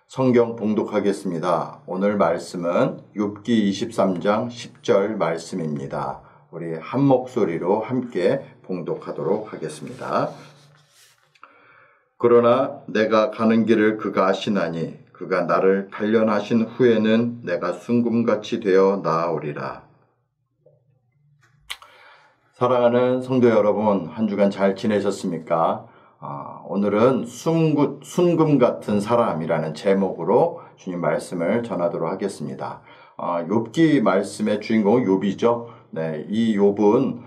성경 봉독하겠습니다. 오늘 말씀은 욥기 23장 10절 말씀입니다. 우리 한 목소리로 함께 봉독하도록 하겠습니다. 그러나 내가 가는 길을 그가 아시나니 그가 나를 단련하신 후에는 내가 순금같이 되어 나아오리라. 사랑하는 성도 여러분, 한 주간 잘 지내셨습니까? 오늘은 순금 같은 사람이라는 제목으로 주님 말씀을 전하도록 하겠습니다. 욥기 말씀의 주인공은 욥이죠. 네, 이 욥은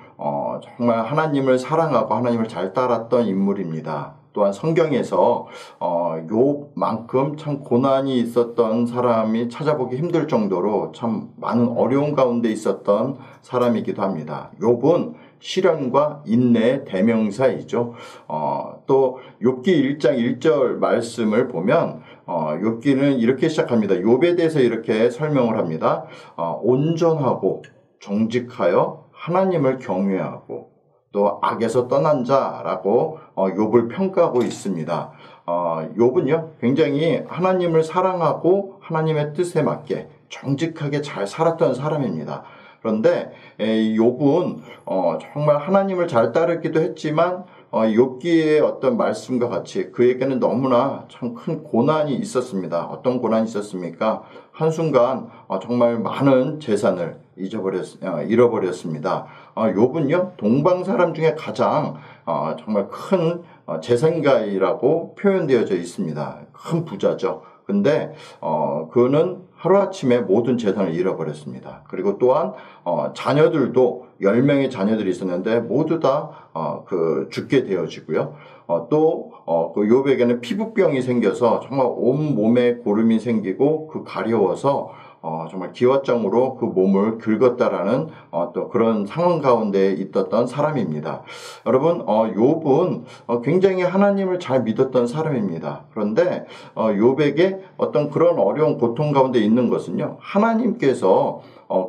정말 하나님을 사랑하고 하나님을 잘 따랐던 인물입니다. 또한 성경에서 욥만큼 참 고난이 있었던 사람이 찾아보기 힘들 정도로 참 많은 어려운 가운데 있었던 사람이기도 합니다. 욥은 시련과 인내의 대명사이죠. 또 욥기 1장 1절 말씀을 보면 욥기는 이렇게 시작합니다. 욥에 대해서 이렇게 설명을 합니다. 온전하고 정직하여 하나님을 경외하고 또 악에서 떠난 자라고 욥을 평가하고 있습니다. 욥은요 굉장히 하나님을 사랑하고 하나님의 뜻에 맞게 정직하게 잘 살았던 사람입니다. 그런데 욥은 정말 하나님을 잘 따르기도 했지만 욥기의 어떤 말씀과 같이 그에게는 너무나 참 큰 고난이 있었습니다. 어떤 고난이 있었습니까? 한순간 정말 많은 재산을 잃어버렸습니다. 욥은요 동방 사람 중에 가장 정말 큰 재산가이라고 표현되어져 있습니다. 큰 부자죠. 근데 그는 하루아침에 모든 재산을 잃어버렸습니다. 그리고 또한 자녀들도 10명의 자녀들이 있었는데 모두 다 죽게 되어지고요. 또 그 욥에게는 피부병이 생겨서 정말 온 몸에 고름이 생기고 그 가려워서 정말 기와장으로 그 몸을 긁었다라는 또 그런 상황 가운데 있었던 사람입니다. 여러분, 욥은 굉장히 하나님을 잘 믿었던 사람입니다. 그런데 욥에게 어떤 그런 어려운 고통 가운데 있는 것은요, 하나님께서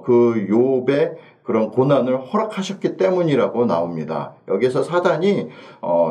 그 욥의 그런 고난을 허락하셨기 때문이라고 나옵니다. 여기서 사단이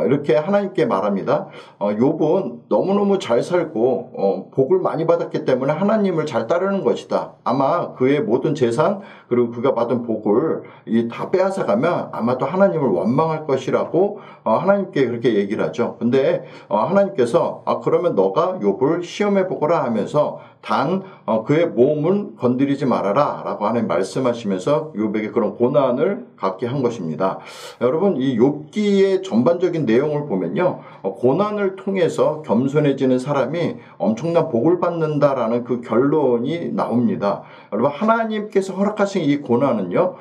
이렇게 하나님께 말합니다. 욥은 너무너무 잘 살고 복을 많이 받았기 때문에 하나님을 잘 따르는 것이다. 아마 그의 모든 재산 그리고 그가 받은 복을 다 빼앗아가면 아마도 하나님을 원망할 것이라고 하나님께 그렇게 얘기를 하죠. 근데 하나님께서 그러면 너가 욥을 시험해 보거라 하면서 단 그의 몸은 건드리지 말아라 라고 하나님 말씀하시면서 욥에게 그런 고난을 갖게 한 것입니다. 여러분, 이 욥기의 전반적인 내용을 보면요, 고난을 통해서 겸손해지는 사람이 엄청난 복을 받는다라는 그 결론이 나옵니다. 여러분, 하나님께서 허락하신 이 고난은요,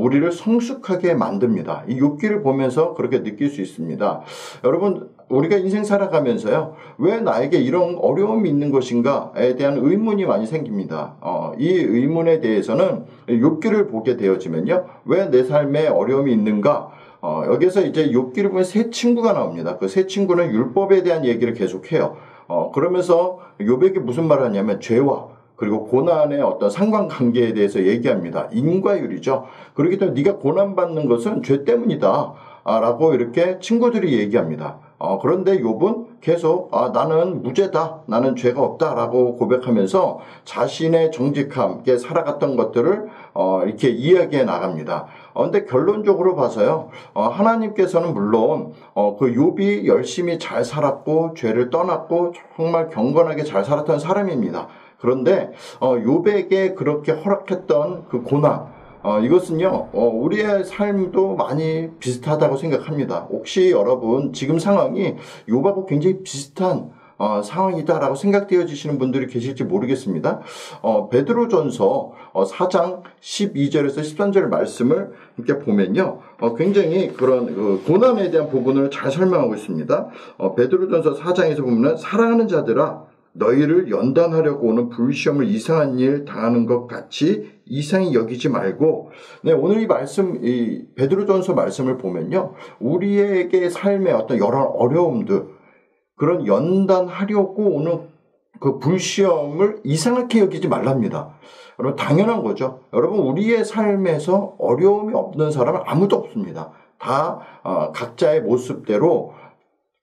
우리를 성숙하게 만듭니다. 이 욥기를 보면서 그렇게 느낄 수 있습니다. 여러분, 우리가 인생 살아가면서요, 왜 나에게 이런 어려움이 있는 것인가에 대한 의문이 많이 생깁니다. 이 의문에 대해서는 욥기를 보게 되어지면요, 왜 내 삶에 어려움이 있는가? 여기서 이제 욥기를 보면 세 친구가 나옵니다. 그 세 친구는 율법에 대한 얘기를 계속해요. 그러면서 욥에게 무슨 말을 하냐면 죄와 그리고 고난의 어떤 상관관계에 대해서 얘기합니다. 인과율이죠. 그렇기 때문에 네가 고난받는 것은 죄 때문이다 라고 이렇게 친구들이 얘기합니다. 그런데 욥은 계속 나는 무죄다, 나는 죄가 없다라고 고백하면서 자신의 정직함께 살아갔던 것들을 이렇게 이야기해 나갑니다. 근데 결론적으로 봐서요, 하나님께서는 물론 그 욥이 열심히 잘 살았고 죄를 떠났고 정말 경건하게 잘 살았던 사람입니다. 그런데 욥에게 그렇게 허락했던 그 고난, 이것은요, 우리의 삶도 많이 비슷하다고 생각합니다. 혹시 여러분 지금 상황이 욥하고 굉장히 비슷한 상황이다라고 생각되어지시는 분들이 계실지 모르겠습니다. 베드로전서 4장 12절에서 13절 말씀을 이렇게 보면요, 굉장히 그런 그 고난에 대한 부분을 잘 설명하고 있습니다. 베드로전서 4장에서 보면 사랑하는 자들아, 너희를 연단하려고 오는 불시험을 이상한 일 당하는 것 같이 이상히 여기지 말고, 네, 오늘 이 말씀, 이 베드로전서 말씀을 보면요, 우리에게 삶의 어떤 여러 어려움들, 그런 연단하려고 오는 그 불시험을 이상하게 여기지 말랍니다. 여러분, 당연한 거죠. 여러분, 우리의 삶에서 어려움이 없는 사람은 아무도 없습니다. 다 각자의 모습대로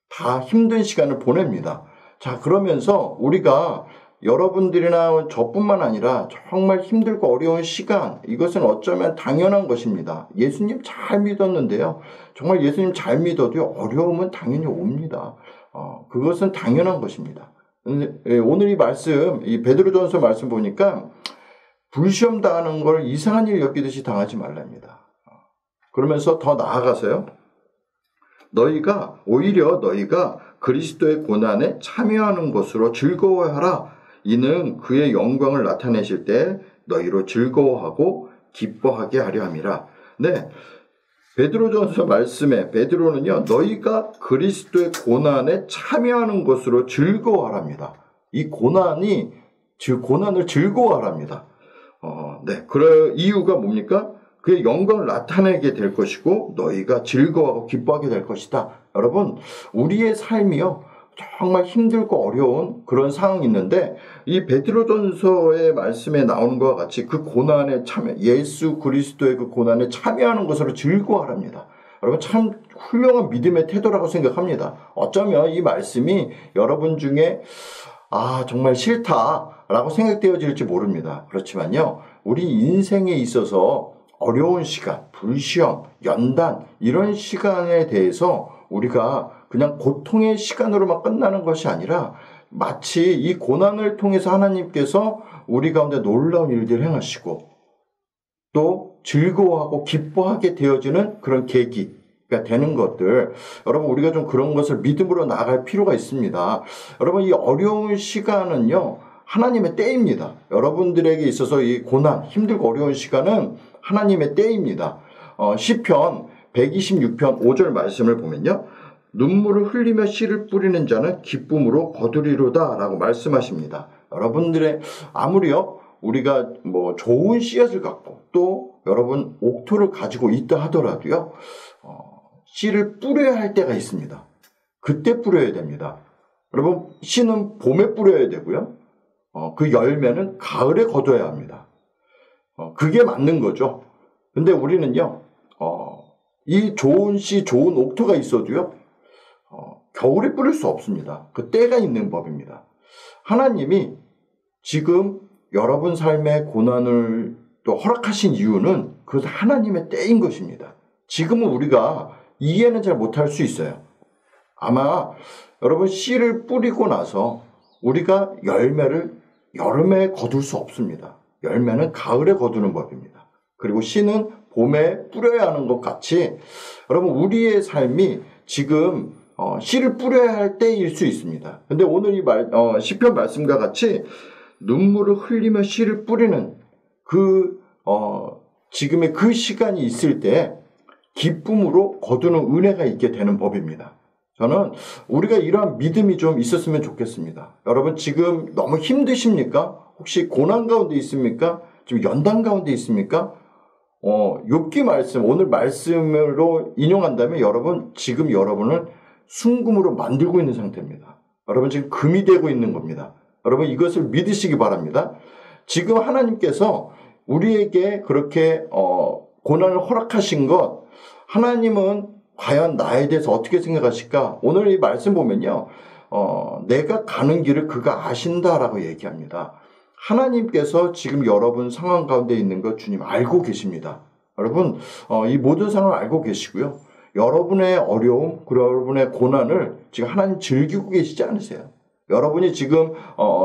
다 힘든 시간을 보냅니다. 자, 그러면서 우리가 여러분들이나 저뿐만 아니라 정말 힘들고 어려운 시간, 이것은 어쩌면 당연한 것입니다. 예수님 잘 믿었는데요. 정말 예수님 잘 믿어도 어려움은 당연히 옵니다. 그것은 당연한 것입니다. 오늘 이 말씀, 이 베드로전서 말씀 보니까 불시험 당하는 걸 이상한 일 여기듯이 당하지 말랍니다. 그러면서 더 나아가서요. 오히려 너희가 그리스도의 고난에 참여하는 것으로 즐거워하라. 이는 그의 영광을 나타내실 때 너희로 즐거워하고 기뻐하게 하려 함이라. 네, 베드로전서 말씀에 베드로는요, 너희가 그리스도의 고난에 참여하는 것으로 즐거워하랍니다. 이 고난을 즐거워하랍니다. 네, 그 이유가 뭡니까? 그의 영광을 나타내게 될 것이고 너희가 즐거워하고 기뻐하게 될 것이다. 여러분, 우리의 삶이요, 정말 힘들고 어려운 그런 상황이 있는데 이 베드로전서의 말씀에 나오는 것과 같이 그 고난에 예수 그리스도의 그 고난에 참여하는 것으로 즐거워하랍니다. 여러분, 참 훌륭한 믿음의 태도라고 생각합니다. 어쩌면 이 말씀이 여러분 중에 정말 싫다라고 생각되어질지 모릅니다. 그렇지만요, 우리 인생에 있어서 어려운 시간, 불시험, 연단 이런 시간에 대해서 우리가 그냥 고통의 시간으로만 끝나는 것이 아니라 마치 이 고난을 통해서 하나님께서 우리 가운데 놀라운 일들을 행하시고 또 즐거워하고 기뻐하게 되어지는 그런 계기가 되는 것들, 여러분 우리가 좀 그런 것을 믿음으로 나아갈 필요가 있습니다. 여러분, 이 어려운 시간은요, 하나님의 때입니다. 여러분들에게 있어서 이 고난, 힘들고 어려운 시간은 하나님의 때입니다. 시편 126편 5절 말씀을 보면요, 눈물을 흘리며 씨를 뿌리는 자는 기쁨으로 거두리로다 라고 말씀하십니다. 여러분들의 아무리요, 우리가 좋은 씨앗을 갖고 또 여러분 옥토를 가지고 있다 하더라도요, 씨를 뿌려야 할 때가 있습니다. 그때 뿌려야 됩니다. 여러분, 씨는 봄에 뿌려야 되고요, 그 열매는 가을에 거둬야 합니다. 그게 맞는 거죠. 근데 우리는요, 이 좋은 씨, 좋은 옥토가 있어도요, 겨울에 뿌릴 수 없습니다. 그 때가 있는 법입니다. 하나님이 지금 여러분 삶의 고난을 또 허락하신 이유는 그 하나님의 때인 것입니다. 지금은 우리가 이해는 잘 못할 수 있어요. 아마 여러분, 씨를 뿌리고 나서 우리가 열매를 여름에 거둘 수 없습니다. 열매는 가을에 거두는 법입니다. 그리고 씨는 봄에 뿌려야 하는 것 같이 여러분, 우리의 삶이 지금 씨를 뿌려야 할 때일 수 있습니다. 근데 오늘 이 시편 말씀과 같이 눈물을 흘리며 씨를 뿌리는 지금의 그 시간이 있을 때 기쁨으로 거두는 은혜가 있게 되는 법입니다. 저는 우리가 이러한 믿음이 좀 있었으면 좋겠습니다. 여러분, 지금 너무 힘드십니까? 혹시 고난 가운데 있습니까? 지금 연단 가운데 있습니까? 욥기 말씀, 오늘 말씀으로 인용한다면 여러분, 지금 여러분을 순금으로 만들고 있는 상태입니다. 여러분, 지금 금이 되고 있는 겁니다. 여러분, 이것을 믿으시기 바랍니다. 지금 하나님께서 우리에게 그렇게 고난을 허락하신 것, 하나님은 과연 나에 대해서 어떻게 생각하실까? 오늘 이 말씀 보면요, 내가 가는 길을 그가 아신다라고 얘기합니다. 하나님께서 지금 여러분 상황 가운데 있는 것 주님 알고 계십니다. 여러분, 이 모든 상황을 알고 계시고요, 여러분의 어려움, 여러분의 고난을 지금 하나님 즐기고 계시지 않으세요? 여러분이 지금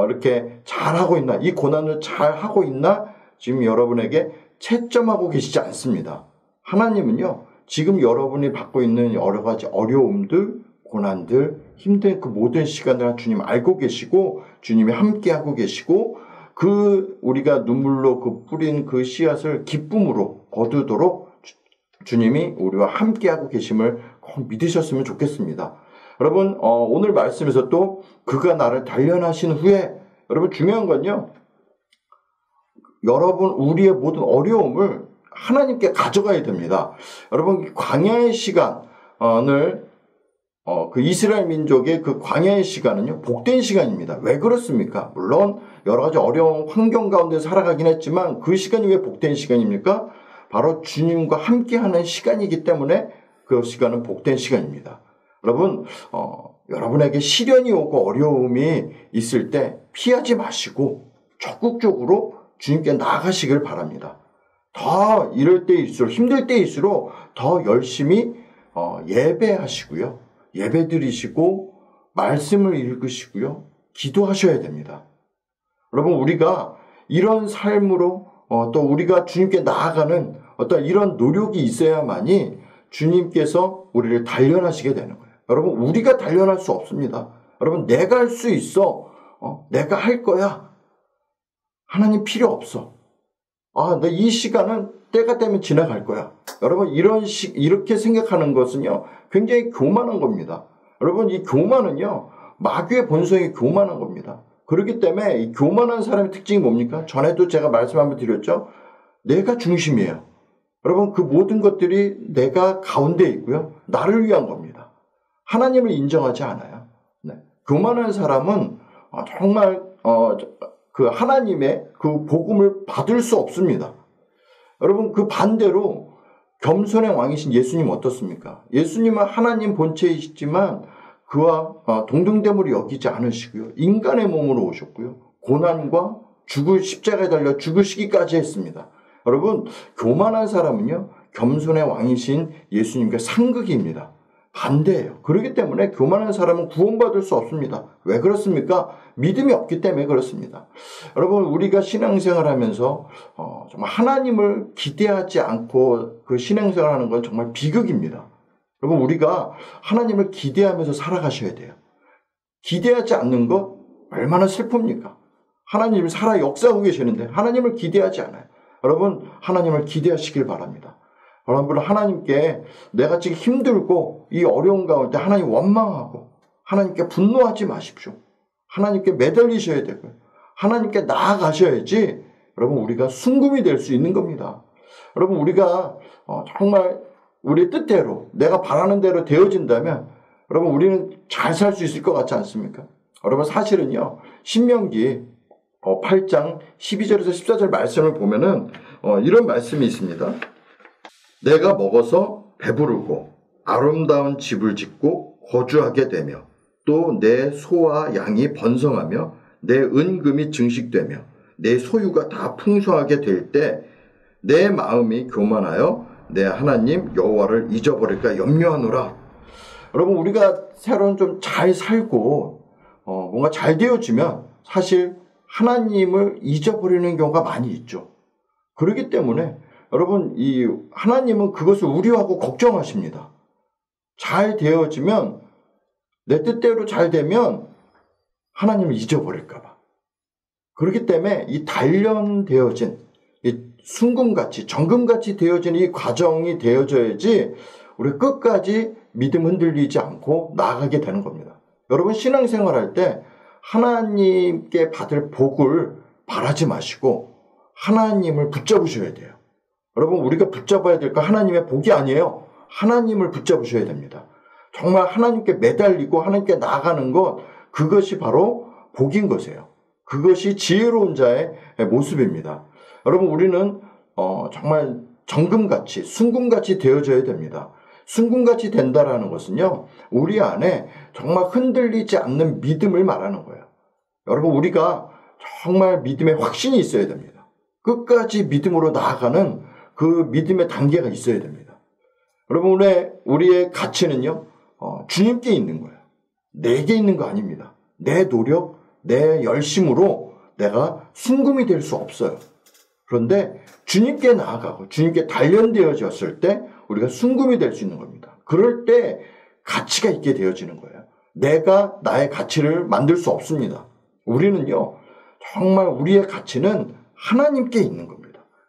이렇게 잘하고 있나, 이 고난을 잘하고 있나, 지금 여러분에게 채점하고 계시지 않습니다. 하나님은요, 지금 여러분이 받고 있는 여러 가지 어려움들, 고난들, 힘든 그 모든 시간을 주님 알고 계시고 주님이 함께하고 계시고 우리가 눈물로 뿌린 그 씨앗을 기쁨으로 거두도록 주님이 우리와 함께하고 계심을 꼭 믿으셨으면 좋겠습니다. 여러분, 오늘 말씀에서 또 그가 나를 단련하신 후에, 여러분 중요한 건요, 여러분 우리의 모든 어려움을 하나님께 가져가야 됩니다. 여러분, 광야의 시간을 그 이스라엘 민족의 그 광야의 시간은요, 복된 시간입니다. 왜 그렇습니까? 물론 여러 가지 어려운 환경 가운데 살아가긴 했지만 그 시간이 왜 복된 시간입니까? 바로 주님과 함께하는 시간이기 때문에 그 시간은 복된 시간입니다. 여러분, 여러분에게 시련이 오고 어려움이 있을 때 피하지 마시고 적극적으로 주님께 나아가시길 바랍니다. 더 이럴 때일수록, 힘들 때일수록 더 열심히 예배하시고요. 예배 드리시고 말씀을 읽으시고요. 기도하셔야 됩니다. 여러분, 우리가 이런 삶으로 또 우리가 주님께 나아가는 어떤 이런 노력이 있어야만이 주님께서 우리를 단련하시게 되는 거예요. 여러분, 우리가 단련할 수 없습니다. 여러분, 내가 할 수 있어. 내가 할 거야. 하나님 필요 없어. 이 시간은 때가 되면 지나갈 거야. 여러분, 이렇게 생각하는 것은요, 굉장히 교만한 겁니다. 여러분, 이 교만은요, 마귀의 본성이 교만한 겁니다. 그렇기 때문에 이 교만한 사람의 특징이 뭡니까? 전에도 제가 말씀 한번 드렸죠? 내가 중심이에요. 여러분, 그 모든 것들이 내가 가운데 있고요. 나를 위한 겁니다. 하나님을 인정하지 않아요. 네. 교만한 사람은 정말 그 하나님의 그 복음을 받을 수 없습니다. 여러분, 그 반대로 겸손의 왕이신 예수님 어떻습니까? 예수님은 하나님 본체이시지만 그와 동등됨으로 여기지 않으시고요. 인간의 몸으로 오셨고요. 고난과 십자가에 달려 죽으시기까지 했습니다. 여러분, 교만한 사람은요, 겸손의 왕이신 예수님과 상극입니다. 반대예요. 그렇기 때문에 교만한 사람은 구원받을 수 없습니다. 왜 그렇습니까? 믿음이 없기 때문에 그렇습니다. 여러분, 우리가 신앙생활 하면서 정말 하나님을 기대하지 않고 그 신앙생활 하는 건 정말 비극입니다. 여러분, 우리가 하나님을 기대하면서 살아가셔야 돼요. 기대하지 않는 것 얼마나 슬픕니까? 하나님이 살아 역사하고 계시는데 하나님을 기대하지 않아요. 여러분, 하나님을 기대하시길 바랍니다. 여러분, 하나님께 내가 지금 힘들고 이 어려운 가운데 하나님 원망하고 하나님께 분노하지 마십시오. 하나님께 매달리셔야 되고요. 하나님께 나아가셔야지 여러분, 우리가 순금이 될 수 있는 겁니다. 여러분, 우리가 정말 우리의 뜻대로 내가 바라는 대로 되어진다면 여러분, 우리는 잘 살 수 있을 것 같지 않습니까? 여러분, 사실은요, 신명기 8장 12절에서 14절 말씀을 보면은 이런 말씀이 있습니다. 내가 먹어서 배부르고 아름다운 집을 짓고 거주하게 되며 또 내 소와 양이 번성하며 내 은금이 증식되며 내 소유가 다 풍성하게 될 때 내 마음이 교만하여 내 하나님 여호와를 잊어버릴까 염려하노라. 여러분, 우리가 새로운 좀 잘 살고 뭔가 잘 되어지면 사실 하나님을 잊어버리는 경우가 많이 있죠. 그렇기 때문에 여러분, 이 하나님은 그것을 우려하고 걱정하십니다. 잘 되어지면, 내 뜻대로 잘 되면 하나님을 잊어버릴까 봐. 그렇기 때문에 이 단련되어진, 이 순금같이, 정금같이 되어진 이 과정이 되어져야지 우리 끝까지 믿음 흔들리지 않고 나아가게 되는 겁니다. 여러분, 신앙생활 때 하나님께 받을 복을 바라지 마시고 하나님을 붙잡으셔야 돼요. 여러분, 우리가 붙잡아야 될 거 하나님의 복이 아니에요. 하나님을 붙잡으셔야 됩니다. 정말 하나님께 매달리고 하나님께 나아가는 것, 그것이 바로 복인 것이에요. 그것이 지혜로운 자의 모습입니다. 여러분, 우리는 정말 정금같이, 순금같이 되어져야 됩니다. 순금같이 된다라는 것은요, 우리 안에 정말 흔들리지 않는 믿음을 말하는 거예요. 여러분, 우리가 정말 믿음에 확신이 있어야 됩니다. 끝까지 믿음으로 나아가는 그 믿음의 단계가 있어야 됩니다. 여러분, 우리의 가치는요, 주님께 있는 거예요. 내게 있는 거 아닙니다. 내 노력, 내 열심으로 내가 순금이 될 수 없어요. 그런데 주님께 나아가고 주님께 단련되어졌을 때 우리가 순금이 될 수 있는 겁니다. 그럴 때 가치가 있게 되어지는 거예요. 내가 나의 가치를 만들 수 없습니다. 우리는요, 정말 우리의 가치는 하나님께 있는 겁니다.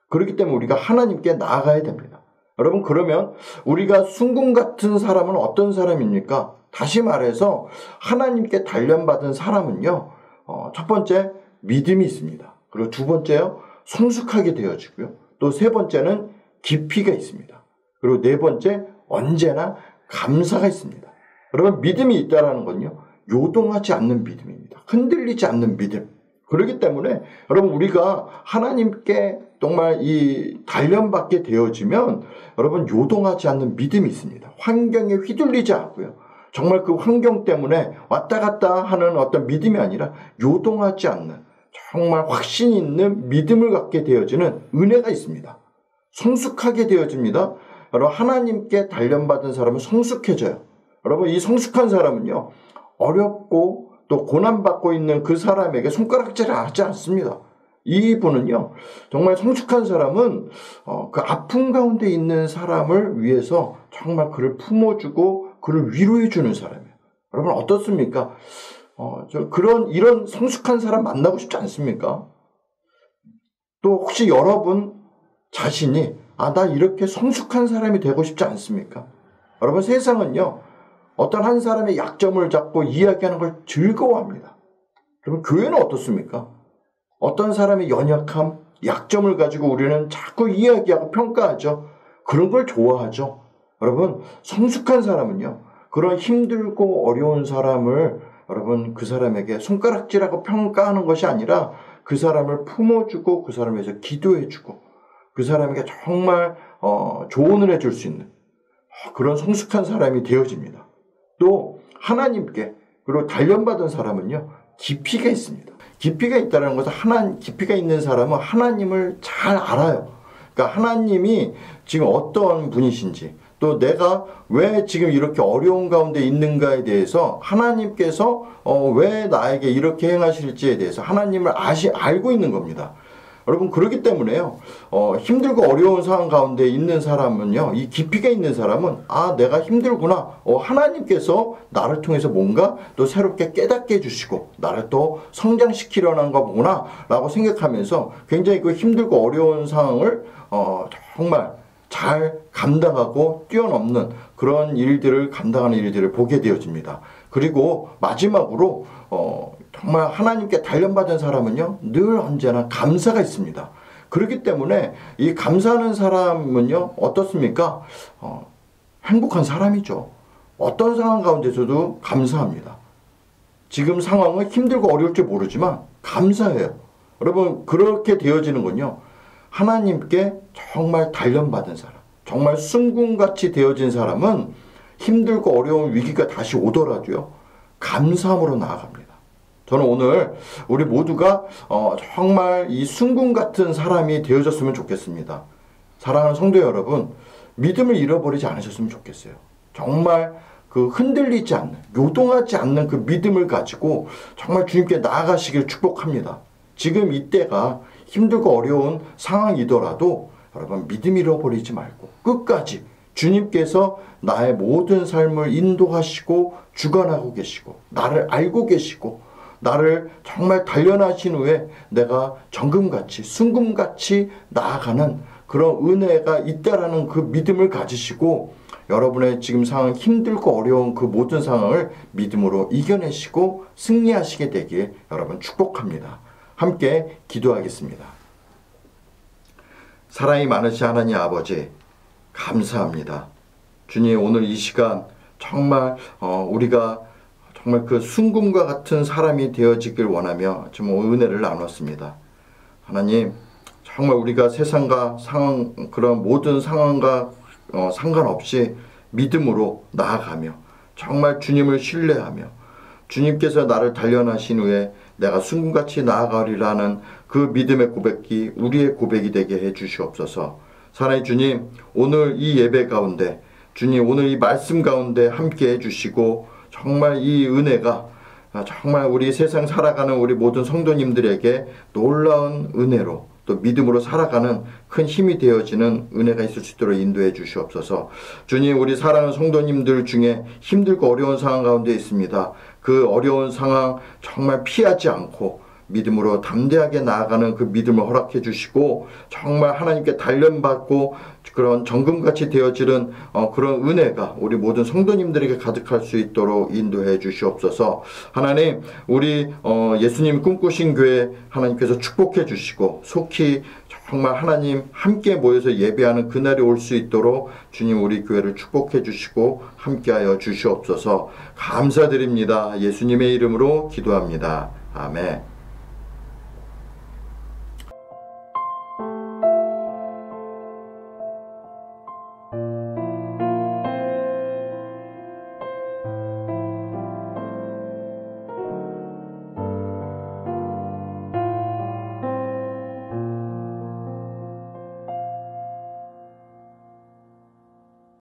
그렇기 때문에 우리가 하나님께 나아가야 됩니다. 여러분, 그러면 우리가 순금 같은 사람은 어떤 사람입니까? 다시 말해서 하나님께 단련받은 사람은요, 첫 번째 믿음이 있습니다. 그리고 두 번째요, 성숙하게 되어지고요. 또 세 번째는 깊이가 있습니다. 그리고 네 번째, 언제나 감사가 있습니다. 여러분, 믿음이 있다라는 건요, 요동하지 않는 믿음입니다. 흔들리지 않는 믿음. 그렇기 때문에 여러분, 우리가 하나님께 정말 이 단련받게 되어지면 여러분, 요동하지 않는 믿음이 있습니다. 환경에 휘둘리지 않고요. 정말 그 환경 때문에 왔다 갔다 하는 어떤 믿음이 아니라 요동하지 않는 정말 확신 있는 믿음을 갖게 되어지는 은혜가 있습니다. 성숙하게 되어집니다. 여러분, 하나님께 단련받은 사람은 성숙해져요. 여러분, 이 성숙한 사람은요, 어렵고 또 고난받고 있는 그 사람에게 손가락질을 하지 않습니다. 이분은요, 정말 성숙한 사람은 그 아픔 가운데 있는 사람을 위해서 정말 그를 품어주고 그를 위로해주는 사람이에요. 여러분, 어떻습니까? 이런 성숙한 사람 만나고 싶지 않습니까? 또 혹시 여러분 자신이 나 이렇게 성숙한 사람이 되고 싶지 않습니까? 여러분, 세상은요, 어떤 한 사람의 약점을 잡고 이야기하는 걸 즐거워합니다. 그러면 교회는 어떻습니까? 어떤 사람의 연약함, 약점을 가지고 우리는 자꾸 이야기하고 평가하죠. 그런 걸 좋아하죠. 여러분, 성숙한 사람은요, 그런 힘들고 어려운 사람을 여러분 그 사람에게 손가락질하고 평가하는 것이 아니라 그 사람을 품어주고 그 사람을 위해서 기도해주고 그 사람에게 정말 조언을 해줄 수 있는 그런 성숙한 사람이 되어집니다. 또 하나님께 그리고 단련받은 사람은요, 깊이가 있습니다. 깊이가 있다는 것은 깊이가 있는 사람은 하나님을 잘 알아요. 그러니까 하나님이 지금 어떤 분이신지 또 내가 왜 지금 이렇게 어려운 가운데 있는가에 대해서 하나님께서 왜 나에게 이렇게 행하실지에 대해서 하나님을 알고 있는 겁니다. 여러분, 그렇기 때문에요, 힘들고 어려운 상황 가운데 있는 사람은요, 이 깊이가 있는 사람은 내가 힘들구나, 하나님께서 나를 통해서 뭔가 또 새롭게 깨닫게 해주시고 나를 또 성장시키려는 거구나 라고 생각하면서 굉장히 그 힘들고 어려운 상황을 정말 잘 감당하고 뛰어넘는 그런 일들을 감당하는 일들을 보게 되어집니다. 그리고 마지막으로 정말 하나님께 단련받은 사람은요, 늘 언제나 감사가 있습니다. 그렇기 때문에 이 감사하는 사람은요, 어떻습니까? 행복한 사람이죠. 어떤 상황 가운데서도 감사합니다. 지금 상황은 힘들고 어려울지 모르지만 감사해요. 여러분, 그렇게 되어지는군요. 하나님께 정말 단련받은 사람, 정말 순금같이 되어진 사람은 힘들고 어려운 위기가 다시 오더라도요, 감사함으로 나아갑니다. 저는 오늘 우리 모두가 정말 이 순금 같은 사람이 되어졌으면 좋겠습니다. 사랑하는 성도 여러분, 믿음을 잃어버리지 않으셨으면 좋겠어요. 정말 그 흔들리지 않는, 요동하지 않는 그 믿음을 가지고 정말 주님께 나아가시길 축복합니다. 지금 이때가 힘들고 어려운 상황이더라도 여러분, 믿음 잃어버리지 말고 끝까지 주님께서 나의 모든 삶을 인도하시고 주관하고 계시고 나를 알고 계시고 나를 정말 단련하신 후에 내가 정금같이 순금같이 나아가는 그런 은혜가 있다라는 그 믿음을 가지시고 여러분의 지금 상황, 힘들고 어려운 그 모든 상황을 믿음으로 이겨내시고 승리하시게 되길 여러분 축복합니다. 함께 기도하겠습니다. 사랑이 많으신 하나님 아버지, 감사합니다. 주님, 오늘 이 시간 정말 우리가 정말 그 순금과 같은 사람이 되어지길 원하며 좀 은혜를 나눴습니다. 하나님, 정말 우리가 세상과 상황, 그런 모든 상황과 상관없이 믿음으로 나아가며 정말 주님을 신뢰하며 주님께서 나를 단련하신 후에 내가 순금같이 나아가리라는 그 믿음의 고백이 우리의 고백이 되게 해 주시옵소서. 사랑의 주님, 오늘 이 예배 가운데 주님, 오늘 이 말씀 가운데 함께 해주시고 정말 이 은혜가 정말 우리 세상 살아가는 우리 모든 성도님들에게 놀라운 은혜로 또 믿음으로 살아가는 큰 힘이 되어지는 은혜가 있을 수 있도록 인도해 주시옵소서. 주님, 우리 사랑하는 성도님들 중에 힘들고 어려운 상황 가운데 있습니다. 그 어려운 상황 정말 피하지 않고 믿음으로 담대하게 나아가는 그 믿음을 허락해 주시고 정말 하나님께 단련받고 그런 정금같이 되어지는 그런 은혜가 우리 모든 성도님들에게 가득할 수 있도록 인도해 주시옵소서. 하나님, 우리 예수님 꿈꾸신 교회 하나님께서 축복해 주시고 속히 정말 하나님 함께 모여서 예배하는 그날이 올 수 있도록 주님 우리 교회를 축복해 주시고 함께하여 주시옵소서. 감사드립니다. 예수님의 이름으로 기도합니다. 아멘.